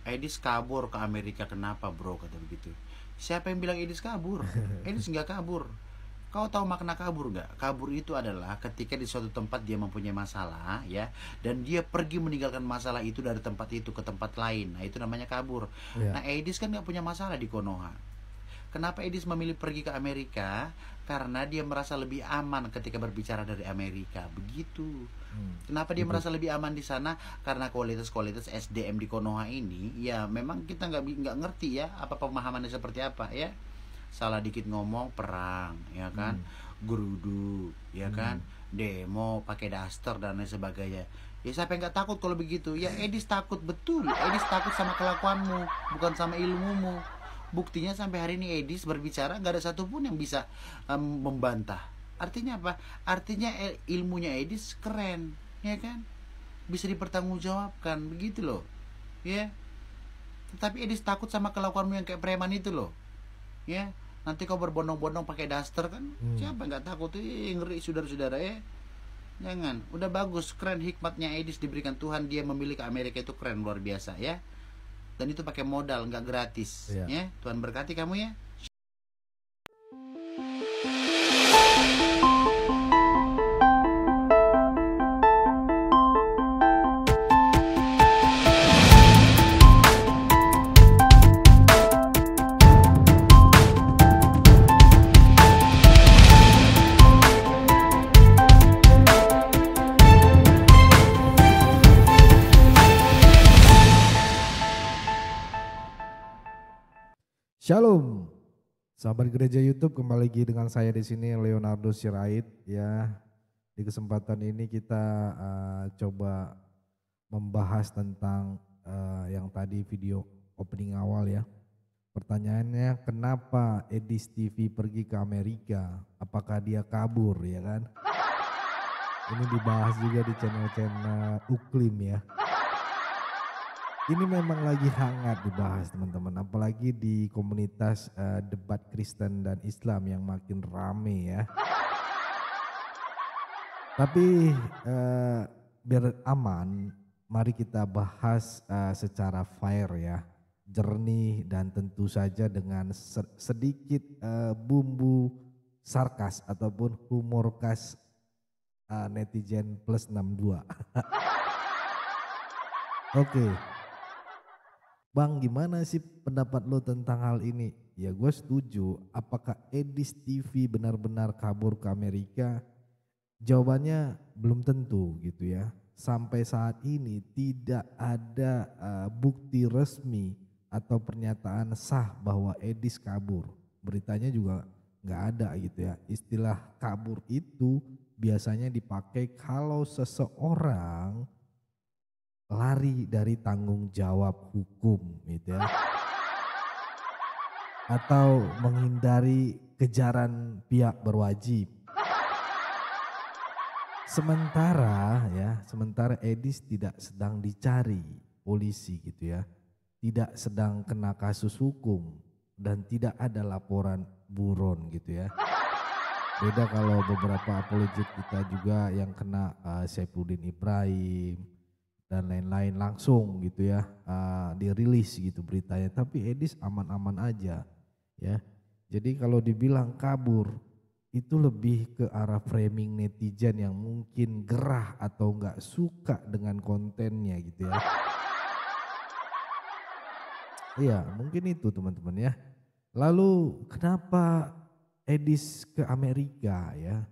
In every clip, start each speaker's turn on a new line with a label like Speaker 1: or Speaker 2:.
Speaker 1: Edis kabur ke Amerika, kenapa bro, kata begitu. Siapa yang bilang Edis kabur? Edis nggak kabur. Kau tahu makna kabur nggak? Kabur itu adalah ketika di suatu tempat dia mempunyai masalah, ya, dan dia pergi meninggalkan masalah itu dari tempat itu ke tempat lain. Nah, itu namanya kabur.
Speaker 2: Ya,
Speaker 1: Nah, Edis kan nggak punya masalah di Konoha. Kenapa Edis memilih pergi ke Amerika? Karena dia merasa lebih aman ketika berbicara dari Amerika. Begitu. Kenapa dia
Speaker 2: gitu.
Speaker 1: merasa lebih aman di sana? Karena kualitas-kualitas SDM di Konoha ini, ya memang kita nggak ngerti ya apa pemahamannya seperti apa ya. Salah dikit ngomong perang, ya kan,
Speaker 2: Hmm.
Speaker 1: geruduk, ya kan,
Speaker 2: Hmm.
Speaker 1: demo pakai daster dan lain sebagainya. Ya siapa yang nggak takut kalau begitu? Ya Edis takut, betul. Edis takut sama kelakuanmu, bukan sama ilmumu. Buktinya sampai hari ini Edis berbicara nggak ada satupun yang bisa membantah. Artinya apa? Artinya ilmunya Edis keren, ya kan? Bisa dipertanggungjawabkan, begitu loh, ya. Tetapi Edis takut sama kelakuanmu yang kayak preman itu loh, ya. Nanti kau berbondong-bondong pakai daster kan,
Speaker 2: Hmm.
Speaker 1: siapa nggak takut? Ngeri saudara-saudara ya. Jangan, udah bagus, keren hikmatnya Edis diberikan Tuhan, dia memilih ke Amerika itu keren luar biasa ya. Dan itu pakai modal, nggak gratis
Speaker 2: Ya.
Speaker 1: ya. Tuhan berkati kamu ya.
Speaker 2: Shalom, sahabat gereja YouTube, kembali lagi dengan saya di sini Leonardo Sirait ya. Di kesempatan ini kita coba membahas tentang yang tadi video opening awal ya. Pertanyaannya, kenapa Edis TV pergi ke Amerika? Apakah dia kabur ya kan? Ini dibahas juga di channel-channel Uklim ya. Ini memang lagi hangat dibahas teman-teman, apalagi di komunitas debat Kristen dan Islam yang makin rame ya. Tapi biar aman, mari kita bahas secara fair ya, jernih dan tentu saja dengan sedikit bumbu sarkas ataupun humor khas netizen plus 62. Oke. Bang, gimana sih pendapat lo tentang hal ini? Ya gue setuju. Apakah Edis TV benar-benar kabur ke Amerika? Jawabannya belum tentu gitu ya. Sampai saat ini tidak ada bukti resmi atau pernyataan sah bahwa Edis kabur. Beritanya juga nggak ada gitu ya. Istilah kabur itu biasanya dipakai kalau seseorang lari dari tanggung jawab hukum gitu ya, atau menghindari kejaran pihak berwajib. Sementara Edis tidak sedang dicari polisi gitu ya, tidak sedang kena kasus hukum dan tidak ada laporan buron gitu ya. Beda kalau beberapa apologet kita juga yang kena Saifuddin Ibrahim dan lain-lain langsung gitu ya, dirilis gitu beritanya. Tapi Edis aman-aman aja ya. Jadi kalau dibilang kabur itu lebih ke arah framing netizen yang mungkin gerah atau enggak suka dengan kontennya gitu ya. Iya mungkin itu teman-teman ya. Lalu kenapa Edis ke Amerika ya?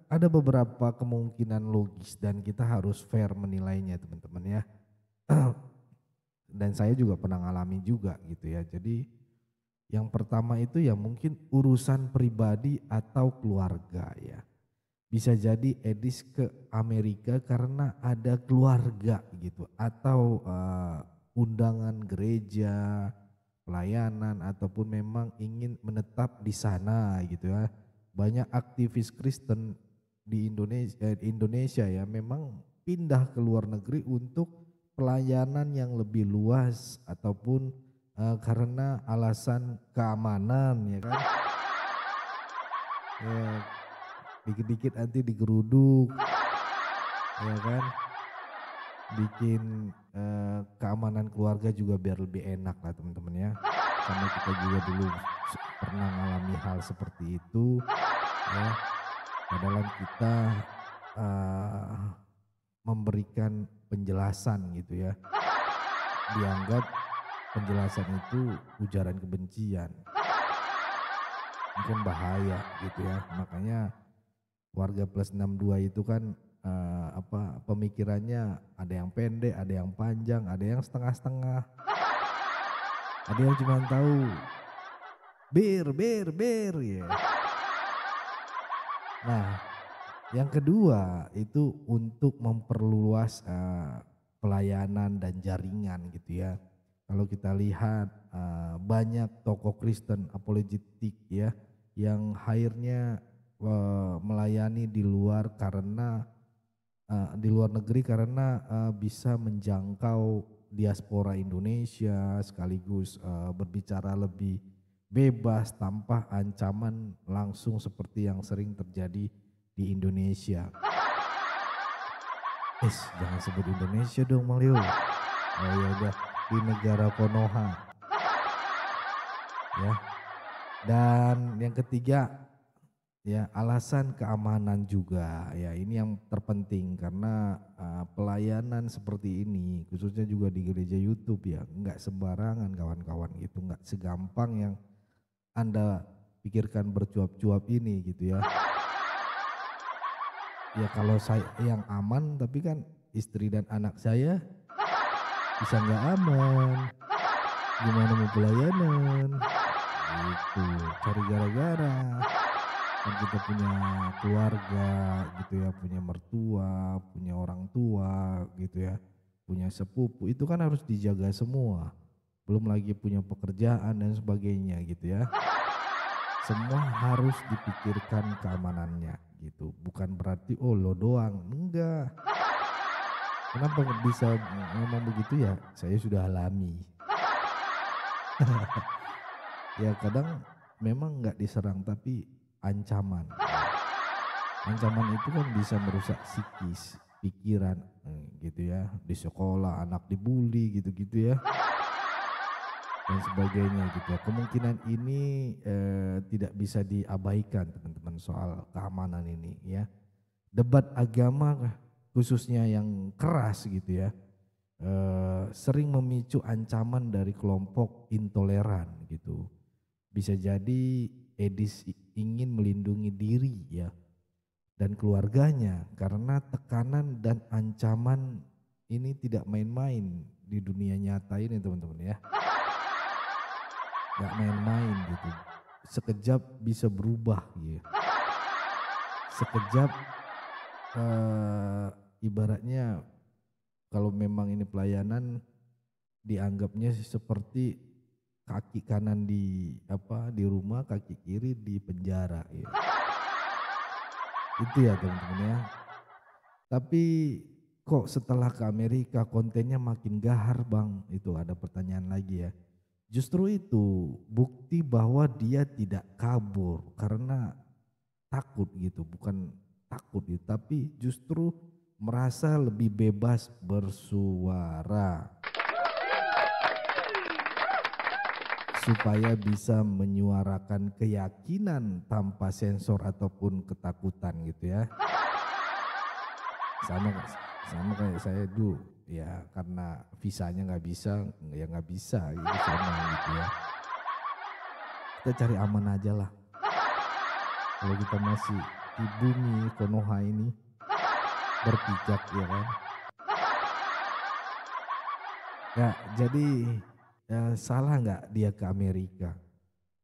Speaker 2: Ada beberapa kemungkinan logis dan kita harus fair menilainya teman-teman ya. Dan saya juga pernah ngalami juga gitu ya. Jadi yang pertama itu ya mungkin urusan pribadi atau keluarga ya. Bisa jadi Edis ke Amerika karena ada keluarga gitu atau undangan gereja, pelayanan ataupun memang ingin menetap di sana gitu ya. Banyak aktivis Kristen di Indonesia ya memang pindah ke luar negeri untuk pelayanan yang lebih luas ataupun karena alasan keamanan ya kan. Ya, dikit-dikit nanti digeruduk ya kan. bikin keamanan keluarga juga biar lebih enak lah teman-teman ya. Karena kita juga dulu pernah mengalami hal seperti itu ya. Dalam kita eh, memberikan penjelasan gitu ya. Dianggap penjelasan itu ujaran kebencian. Mungkin bahaya gitu ya. Makanya warga plus 62 itu kan pemikirannya ada yang pendek, ada yang panjang, ada yang setengah-setengah. Ada yang cuma tahu bir ya. Nah, yang kedua itu untuk memperluas pelayanan dan jaringan gitu ya. Kalau kita lihat banyak tokoh Kristen apologetik ya yang akhirnya melayani di luar negeri karena bisa menjangkau diaspora Indonesia sekaligus berbicara lebih bebas tanpa ancaman langsung seperti yang sering terjadi di Indonesia. Jangan sebut Indonesia dong Malio. Oh ya udah, di negara Konoha. Ya. Dan yang ketiga ya alasan keamanan juga ya, ini yang terpenting karena pelayanan seperti ini khususnya juga di gereja YouTube ya nggak sembarangan kawan-kawan gitu, nggak segampang yang Anda pikirkan bercuap-cuap ini gitu ya. Ya kalau saya yang aman tapi kan istri dan anak saya bisa nggak aman, gimana mau pelayanan gitu, cari gara-gara. Kan kita punya keluarga gitu ya, punya mertua, punya orang tua gitu ya, punya sepupu, itu kan harus dijaga semua. Belum lagi punya pekerjaan dan sebagainya gitu ya. Semua harus dipikirkan keamanannya gitu. Bukan berarti oh lo doang, enggak. Kenapa bisa ngomong begitu ya? Saya sudah alami. Ya kadang memang enggak diserang tapi ancaman. Ancaman itu kan bisa merusak psikis, pikiran gitu ya. Di sekolah anak dibully gitu-gitu ya. Dan sebagainya gitu ya. Kemungkinan ini tidak bisa diabaikan teman-teman soal keamanan ini ya. Debat agama khususnya yang keras gitu ya, sering memicu ancaman dari kelompok intoleran gitu. Bisa jadi Edis ingin melindungi diri ya dan keluarganya karena tekanan dan ancaman ini tidak main-main di dunia nyata ini teman-teman ya. Gak main-main gitu, sekejap bisa berubah gitu. Sekejap ibaratnya kalau memang ini pelayanan dianggapnya seperti kaki kanan di rumah, kaki kiri di penjara gitu. Itu ya teman-teman ya. Tapi kok setelah ke Amerika kontennya makin gahar bang, itu ada pertanyaan lagi ya. Justru itu bukti bahwa dia tidak kabur karena takut gitu, bukan takut gitu, tapi justru merasa lebih bebas bersuara supaya bisa menyuarakan keyakinan tanpa sensor ataupun ketakutan gitu ya. Sama kayak saya dulu ya, karena visanya nggak bisa ya nggak bisa gitu, sama gitu ya. Kita cari aman aja lah. Kalau kita masih di bumi Konoha ini berpijak ya kan. Ya jadi ya, salah nggak dia ke Amerika?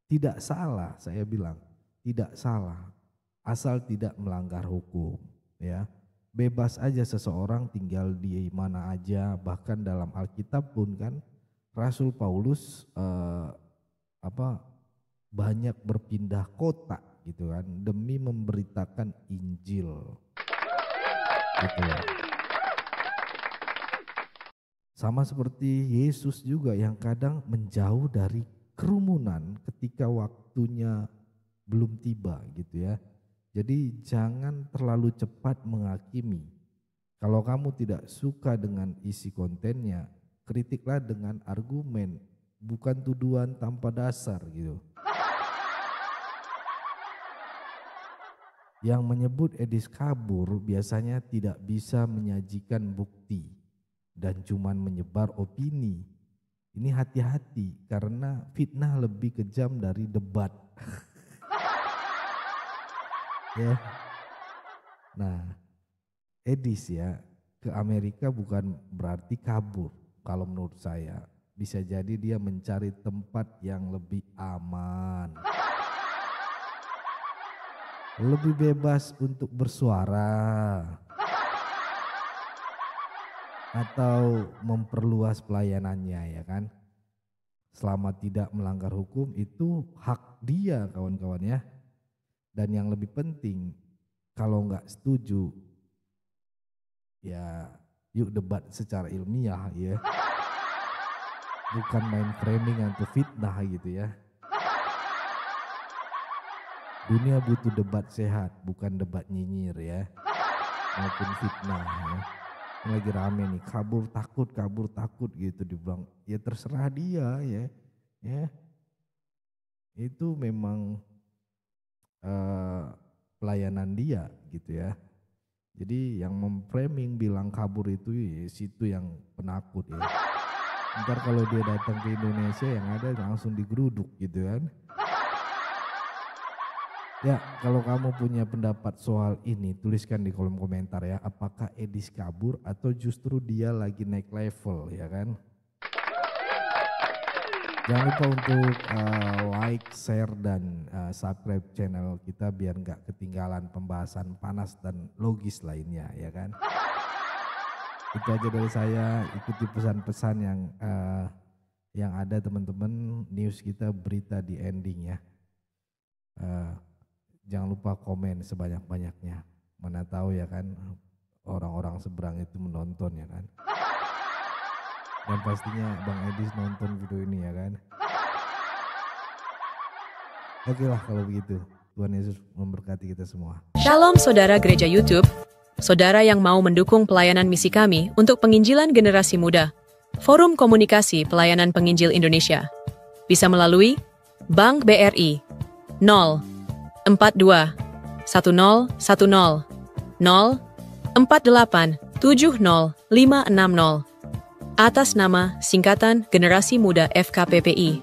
Speaker 2: Tidak salah, saya bilang tidak salah, asal tidak melanggar hukum ya. Bebas aja seseorang tinggal di mana aja, bahkan dalam Alkitab pun kan Rasul Paulus banyak berpindah kota gitu kan demi memberitakan Injil gitu ya. Sama seperti Yesus juga yang kadang menjauh dari kerumunan ketika waktunya belum tiba gitu ya. Jadi jangan terlalu cepat menghakimi Kalau kamu tidak suka dengan isi kontennya, kritiklah dengan argumen, bukan tuduhan tanpa dasar gitu. Yang menyebut Edis kabur biasanya tidak bisa menyajikan bukti dan cuman menyebar opini. Ini hati-hati karena fitnah lebih kejam dari debat. Ya. Nah, Edis ya ke Amerika bukan berarti kabur. Kalau menurut saya bisa jadi dia mencari tempat yang lebih aman, lebih bebas untuk bersuara, atau memperluas pelayanannya, ya kan. Selama tidak melanggar hukum itu hak dia, kawan-kawan ya. Dan yang lebih penting, kalau nggak setuju ya yuk debat secara ilmiah ya, bukan main framing atau fitnah gitu ya. Dunia butuh debat sehat, bukan debat nyinyir ya, maupun fitnah ya. Ini lagi rame nih, kabur takut gitu dibilang, ya terserah dia ya. Itu memang pelayanan dia gitu ya. Jadi yang memframing bilang kabur itu ya situ yang penakut ya. Ntar kalau dia datang ke Indonesia yang ada langsung digeruduk gitu kan. Ya, kalau kamu punya pendapat soal ini, tuliskan di kolom komentar ya. Apakah Edis kabur atau justru dia lagi naik level, ya kan? Jangan lupa untuk like, share, dan subscribe channel kita biar nggak ketinggalan pembahasan panas dan logis lainnya, ya kan? Itu aja dari saya. Ikuti pesan-pesan yang ada teman-teman. News kita berita di ending ya. Jangan lupa komen sebanyak-banyaknya. Mana tahu ya kan orang-orang seberang itu menonton ya kan. Dan pastinya Bang Edis nonton video ini ya kan. Oke lah kalau begitu. Tuhan Yesus memberkati kita semua.
Speaker 3: Shalom saudara gereja YouTube. Saudara yang mau mendukung pelayanan misi kami untuk penginjilan generasi muda. Forum Komunikasi Pelayanan Penginjil Indonesia. Bisa melalui Bank BRI 042 1010 048 70 560 atas nama singkatan Generasi Muda FKPPI.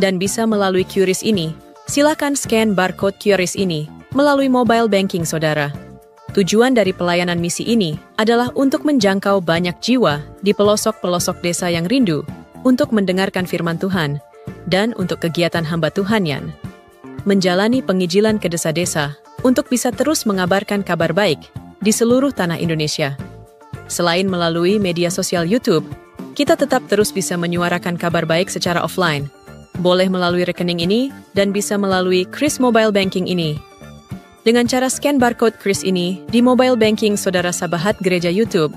Speaker 3: Dan bisa melalui QRIS ini, silakan scan barcode QRIS ini melalui mobile banking saudara. Tujuan dari pelayanan misi ini adalah untuk menjangkau banyak jiwa di pelosok-pelosok desa yang rindu untuk mendengarkan firman Tuhan dan untuk kegiatan hamba Tuhan menjalani penginjilan ke desa-desa untuk bisa terus mengabarkan kabar baik di seluruh tanah Indonesia. Selain melalui media sosial YouTube, kita tetap terus bisa menyuarakan kabar baik secara offline. Boleh melalui rekening ini dan bisa melalui QRIS Mobile Banking ini. Dengan cara scan barcode QRIS ini di mobile banking saudara sahabat gereja YouTube.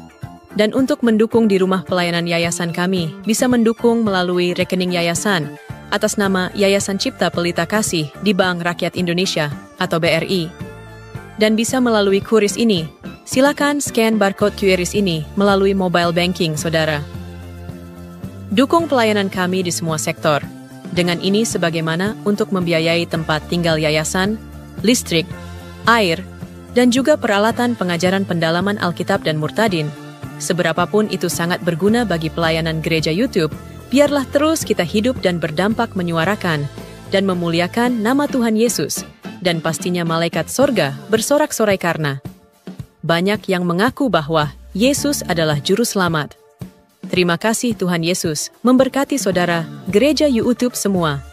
Speaker 3: Dan untuk mendukung di rumah pelayanan yayasan kami, bisa mendukung melalui rekening yayasan atas nama Yayasan Cipta Pelita Kasih di Bank Rakyat Indonesia atau BRI. Dan bisa melalui QRIS ini. Silakan scan barcode QRIS ini melalui mobile banking saudara. Dukung pelayanan kami di semua sektor. Dengan ini sebagaimana untuk membiayai tempat tinggal yayasan, listrik, air, dan juga peralatan pengajaran pendalaman Alkitab dan Murtadin. Seberapapun itu sangat berguna bagi pelayanan gereja YouTube, biarlah terus kita hidup dan berdampak menyuarakan dan memuliakan nama Tuhan Yesus, dan pastinya malaikat sorga bersorak-sorai karena banyak yang mengaku bahwa Yesus adalah Juru Selamat. Terima kasih Tuhan Yesus, memberkati saudara, gereja YouTube semua.